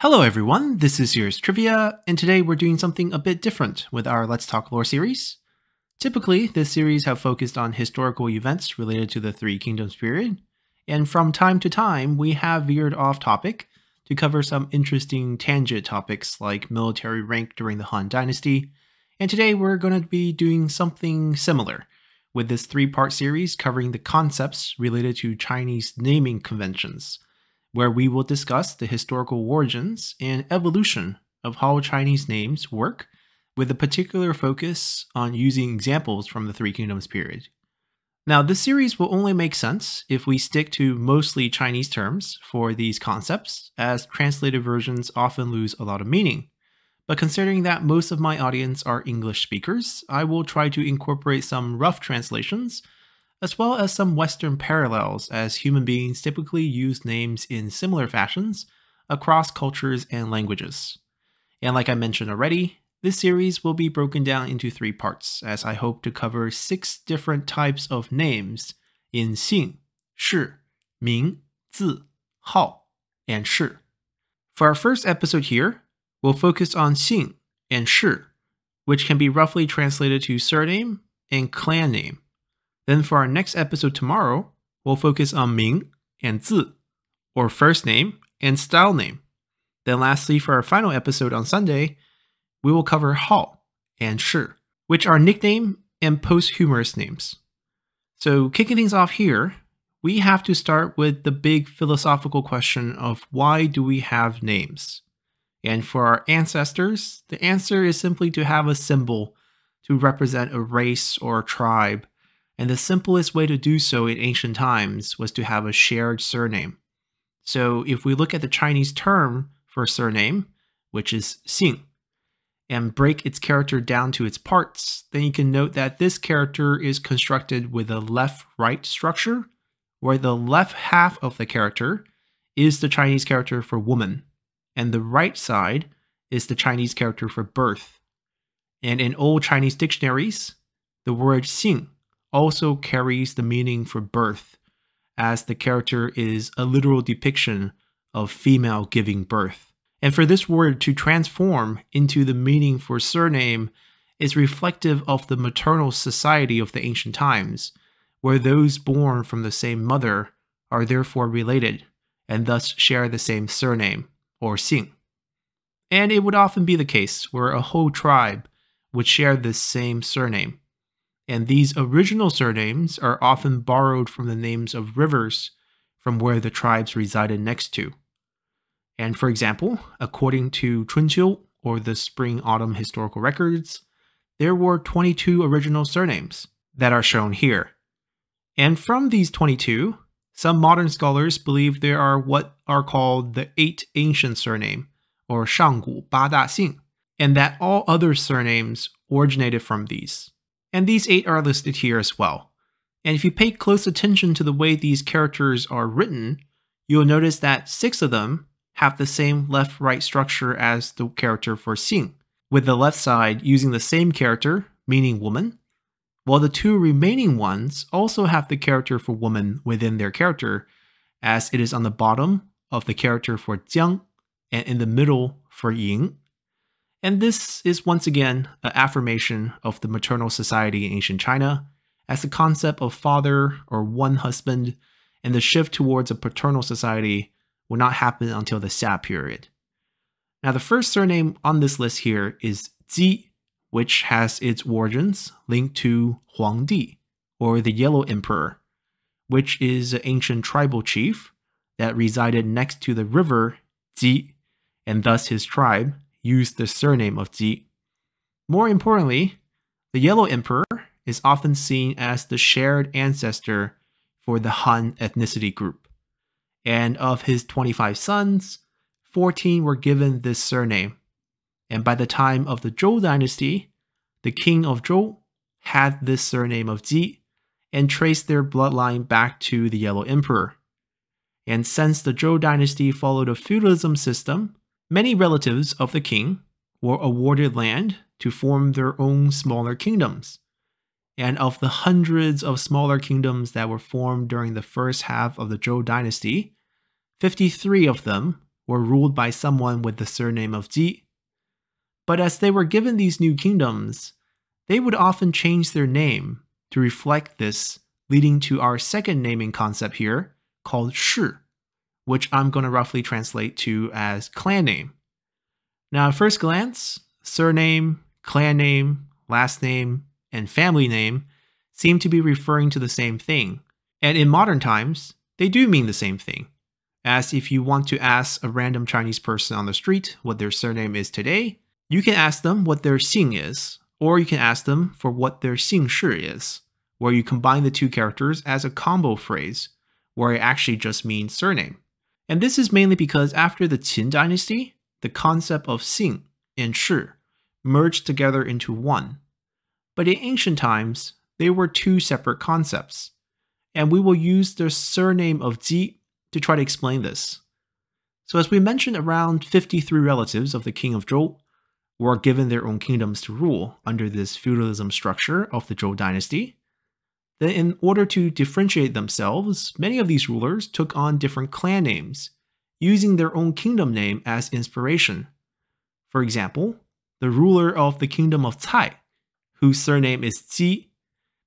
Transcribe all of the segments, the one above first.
Hello everyone, this is Serious Trivia, and today we're doing something a bit different with our Let's Talk Lore series. Typically, this series have focused on historical events related to the Three Kingdoms period, and from time to time we have veered off topic to cover some interesting tangent topics like military rank during the Han Dynasty, and today we're going to be doing something similar with this three-part series covering the concepts related to Chinese naming conventions, where we will discuss the historical origins and evolution of how Chinese names work, with a particular focus on using examples from the Three Kingdoms period. Now, this series will only make sense if we stick to mostly Chinese terms for these concepts, as translated versions often lose a lot of meaning. But considering that most of my audience are English speakers, I will try to incorporate some rough translations as well as some Western parallels, as human beings typically use names in similar fashions across cultures and languages. And like I mentioned already, this series will be broken down into three parts, as I hope to cover 6 different types of names in Xing, Shi, Ming, Zi, Hao, and Shi. For our first episode here, we'll focus on Xing and Shi, which can be roughly translated to surname and clan name. Then for our next episode tomorrow, we'll focus on Ming and Zi, or first name and style name. Then lastly, for our final episode on Sunday, we will cover Hao and Shi, which are nickname and posthumous names. So kicking things off here, we have to start with the big philosophical question of why do we have names? And for our ancestors, the answer is simply to have a symbol to represent a race or a tribe. And the simplest way to do so in ancient times was to have a shared surname. So if we look at the Chinese term for surname, which is Xing, and break its character down to its parts, then you can note that this character is constructed with a left-right structure, where the left half of the character is the Chinese character for woman, and the right side is the Chinese character for birth. And in old Chinese dictionaries, the word Xing also carries the meaning for birth, as the character is a literal depiction of female giving birth. And for this word to transform into the meaning for surname is reflective of the maternal society of the ancient times, where those born from the same mother are therefore related and thus share the same surname, or Xing. And it would often be the case where a whole tribe would share this same surname. And these original surnames are often borrowed from the names of rivers from where the tribes resided next to. And for example, according to Chunqiu, or the Spring-Autumn historical records, there were 22 original surnames that are shown here. And from these 22, some modern scholars believe there are what are called the 8 ancient surname, or Shanggu Ba Da Xing, and that all other surnames originated from these. And these 8 are listed here as well. And if you pay close attention to the way these characters are written, you'll notice that 6 of them have the same left-right structure as the character for Xing, with the left side using the same character, meaning woman, while the 2 remaining ones also have the character for woman within their character, as it is on the bottom of the character for Jiang and in the middle for Ying. And this is once again an affirmation of the maternal society in ancient China, as the concept of father or one husband and the shift towards a paternal society will not happen until the Xia period. Now the first surname on this list here is Ji, which has its origins linked to Huangdi, or the Yellow Emperor, which is an ancient tribal chief that resided next to the river Ji, and thus his tribe used the surname of Ji. More importantly, the Yellow Emperor is often seen as the shared ancestor for the Han ethnicity group. And of his 25 sons, 14 were given this surname. And by the time of the Zhou dynasty, the king of Zhou had this surname of Ji and traced their bloodline back to the Yellow Emperor. And since the Zhou dynasty followed a feudalism system, many relatives of the king were awarded land to form their own smaller kingdoms. And of the hundreds of smaller kingdoms that were formed during the first half of the Zhou dynasty, 53 of them were ruled by someone with the surname of Ji. But as they were given these new kingdoms, they would often change their name to reflect this, leading to our second naming concept here called Shi, which I'm going to roughly translate to as clan name. Now, at first glance, surname, clan name, last name, and family name seem to be referring to the same thing. And in modern times, they do mean the same thing. As if you want to ask a random Chinese person on the street what their surname is today, you can ask them what their Xing is, or you can ask them for what their Xing Shi is, where you combine the two characters as a combo phrase, where it actually just means surname. And this is mainly because after the Qin dynasty, the concept of Xing and Shi merged together into one. But in ancient times, they were two separate concepts, and we will use the surname of Ji to try to explain this. So as we mentioned, around 53 relatives of the king of Zhou were given their own kingdoms to rule under this feudalism structure of the Zhou dynasty. Then in order to differentiate themselves, many of these rulers took on different clan names, using their own kingdom name as inspiration. For example, the ruler of the kingdom of Cai, whose surname is Ji,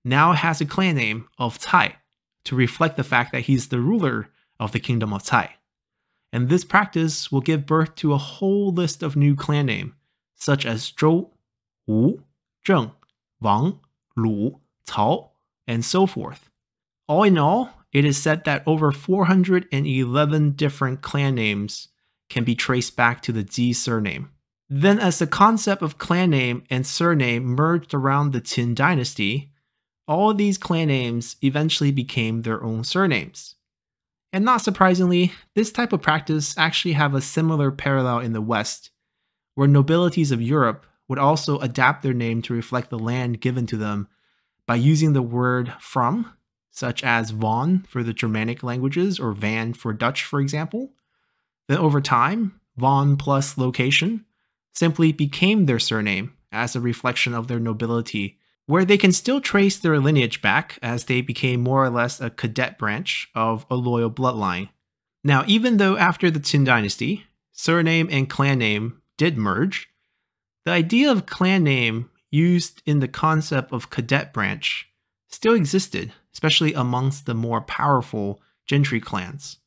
now has a clan name of Cai to reflect the fact that he's the ruler of the kingdom of Cai. And this practice will give birth to a whole list of new clan names, such as Zhou, Wu, Zheng, Wang, Lu, Cao, and so forth. All in all, it is said that over 411 different clan names can be traced back to the Ji surname. Then as the concept of clan name and surname merged around the Qin dynasty, all of these clan names eventually became their own surnames. And not surprisingly, this type of practice actually have a similar parallel in the West, where nobilities of Europe would also adapt their name to reflect the land given to them by using the word from, such as von for the Germanic languages or van for Dutch, for example. Then over time, von plus location simply became their surname as a reflection of their nobility, where they can still trace their lineage back as they became more or less a cadet branch of a loyal bloodline. Now, even though after the Qin dynasty, surname and clan name did merge, the idea of clan name used in the concept of cadet branch still existed, especially amongst the more powerful gentry clans.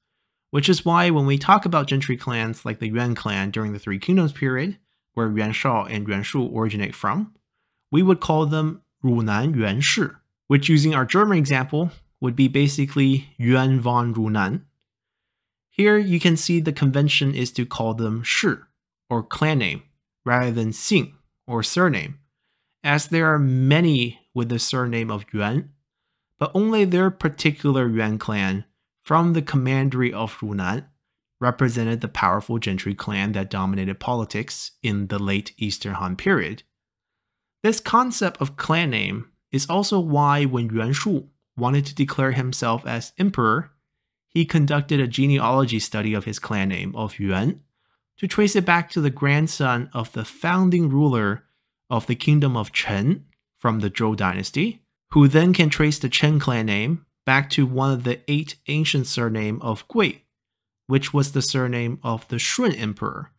Which is why when we talk about gentry clans like the Yuan clan during the Three Kingdoms period, where Yuan Shao and Yuan Shu originate from, we would call them Runan Yuan Shi, which using our German example would be basically Yuan von Runan. Here you can see the convention is to call them Shi, or clan name, rather than Xing, or surname, as there are many with the surname of Yuan, but only their particular Yuan clan from the commandery of Runan represented the powerful gentry clan that dominated politics in the late Eastern Han period. This concept of clan name is also why when Yuan Shu wanted to declare himself as emperor, he conducted a genealogy study of his clan name of Yuan to trace it back to the grandson of the founding ruler of the kingdom of Chen from the Zhou dynasty, who then can trace the Chen clan name back to one of the 8 ancient surnames of Gui, which was the surname of the Shun emperor,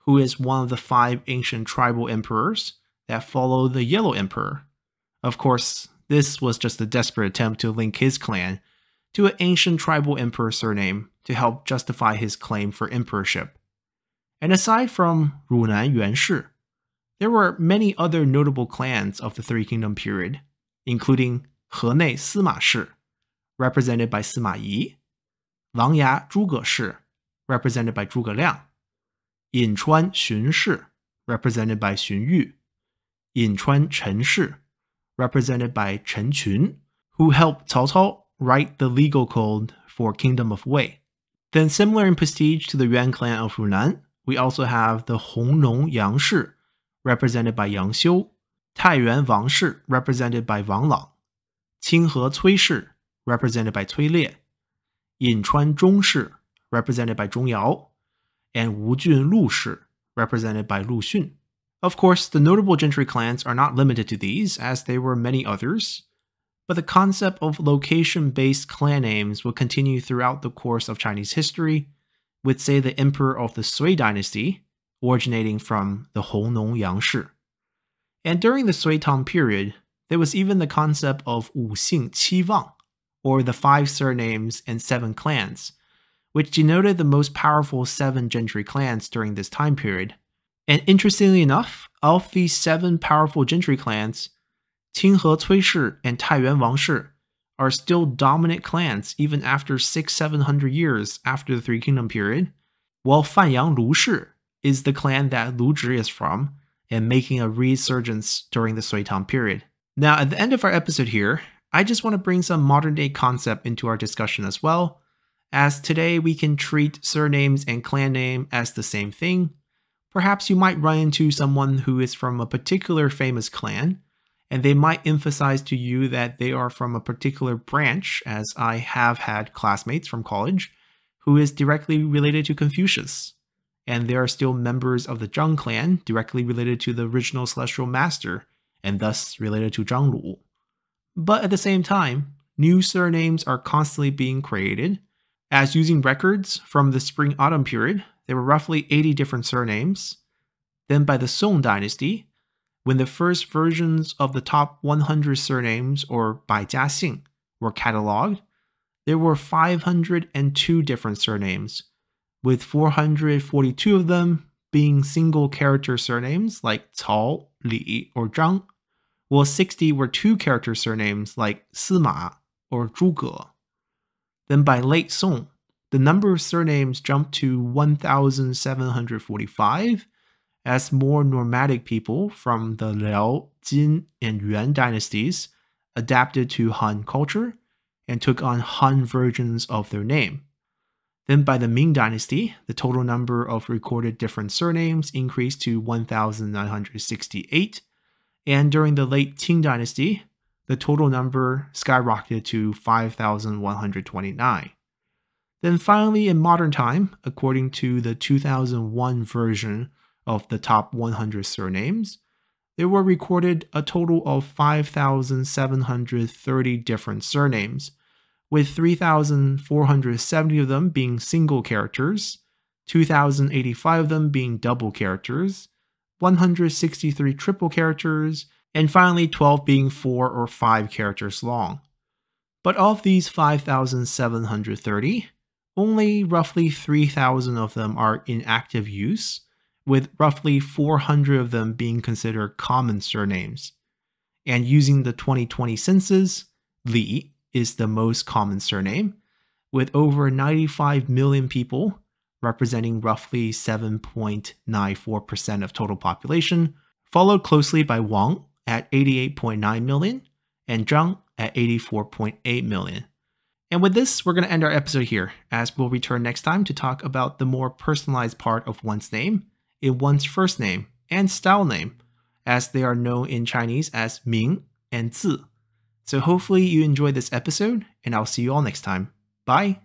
who is one of the 5 ancient tribal emperors that follow the Yellow Emperor. Of course, this was just a desperate attempt to link his clan to an ancient tribal emperor surname to help justify his claim for emperorship. And aside from Runan Yuan Shi, there were many other notable clans of the Three Kingdom period, including Henei Sima Shi, represented by Sima Yi, Langya Zhuge Shi, represented by Zhuge Liang, Yinchuan Xun Shi, represented by Xun Yu, Yinchuan Chen Shi, represented by Chen Qun, who helped Cao Cao write the legal code for Kingdom of Wei. Then similar in prestige to the Yuan clan of Runan, we also have the Hongnong Yang Shi, represented by Yang Xiu, Taiyuan Wang Shi, represented by Wang Lang, Qinghe Cui Shi, represented by Cui Lie, Yinchuan Zhong Shi, represented by Zhong Yao, and Wujun Lu Shi, represented by Lu Xun. Of course, the notable gentry clans are not limited to these, as there were many others, but the concept of location-based clan names will continue throughout the course of Chinese history, with, say, the emperor of the Sui dynasty, originating from the Hongnong Yangshi. And during the Sui Tang period, there was even the concept of 五姓七望, or the 5 surnames and 7 clans, which denoted the most powerful 7 gentry clans during this time period. And interestingly enough, of these 7 powerful gentry clans, Qinghe Cui Shi and Taiyuan Wang Shi are still dominant clans even after 600-700 years after the Three Kingdom period, while Fanyang Lu Shi is the clan that Lu Zhi is from, and making a resurgence during the Sui Tang period. Now, at the end of our episode here, I just want to bring some modern-day concept into our discussion as well, as today we can treat surnames and clan name as the same thing. Perhaps you might run into someone who is from a particular famous clan, and they might emphasize to you that they are from a particular branch, as I have had classmates from college, who is directly related to Confucius. And they are still members of the Zhang clan, directly related to the original Celestial Master, and thus related to Zhang Lu. But at the same time, new surnames are constantly being created, as using records from the Spring-Autumn period, there were roughly 80 different surnames. Then by the Song dynasty, when the first versions of the top 100 surnames, or Baijia Xing, were cataloged, there were 502 different surnames, with 442 of them being single character surnames like Cao, Li, or Zhang, while 60 were 2 character surnames like Sima or Zhuge. Then by late Song, the number of surnames jumped to 1,745, as more nomadic people from the Liao, Jin, and Yuan dynasties adapted to Han culture and took on Han versions of their name. Then by the Ming dynasty, the total number of recorded different surnames increased to 1,968, and during the late Qing dynasty, the total number skyrocketed to 5,129. Then finally, in modern time, according to the 2001 version of the top 100 surnames, there were recorded a total of 5,730 different surnames, with 3,470 of them being single characters, 2,085 of them being double characters, 163 triple characters, and finally 12 being 4 or 5 characters long. But of these 5,730, only roughly 3,000 of them are in active use, with roughly 400 of them being considered common surnames. And using the 2020 census, Li is the most common surname, with over 95 million people, representing roughly 7.94% of total population, followed closely by Wang at 88.9 million and Zhang at 84.8 million. And with this, we're going to end our episode here, as we'll return next time to talk about the more personalized part of one's name, in one's first name and style name, as they are known in Chinese as Ming and Zi. So hopefully you enjoyed this episode, and I'll see you all next time. Bye!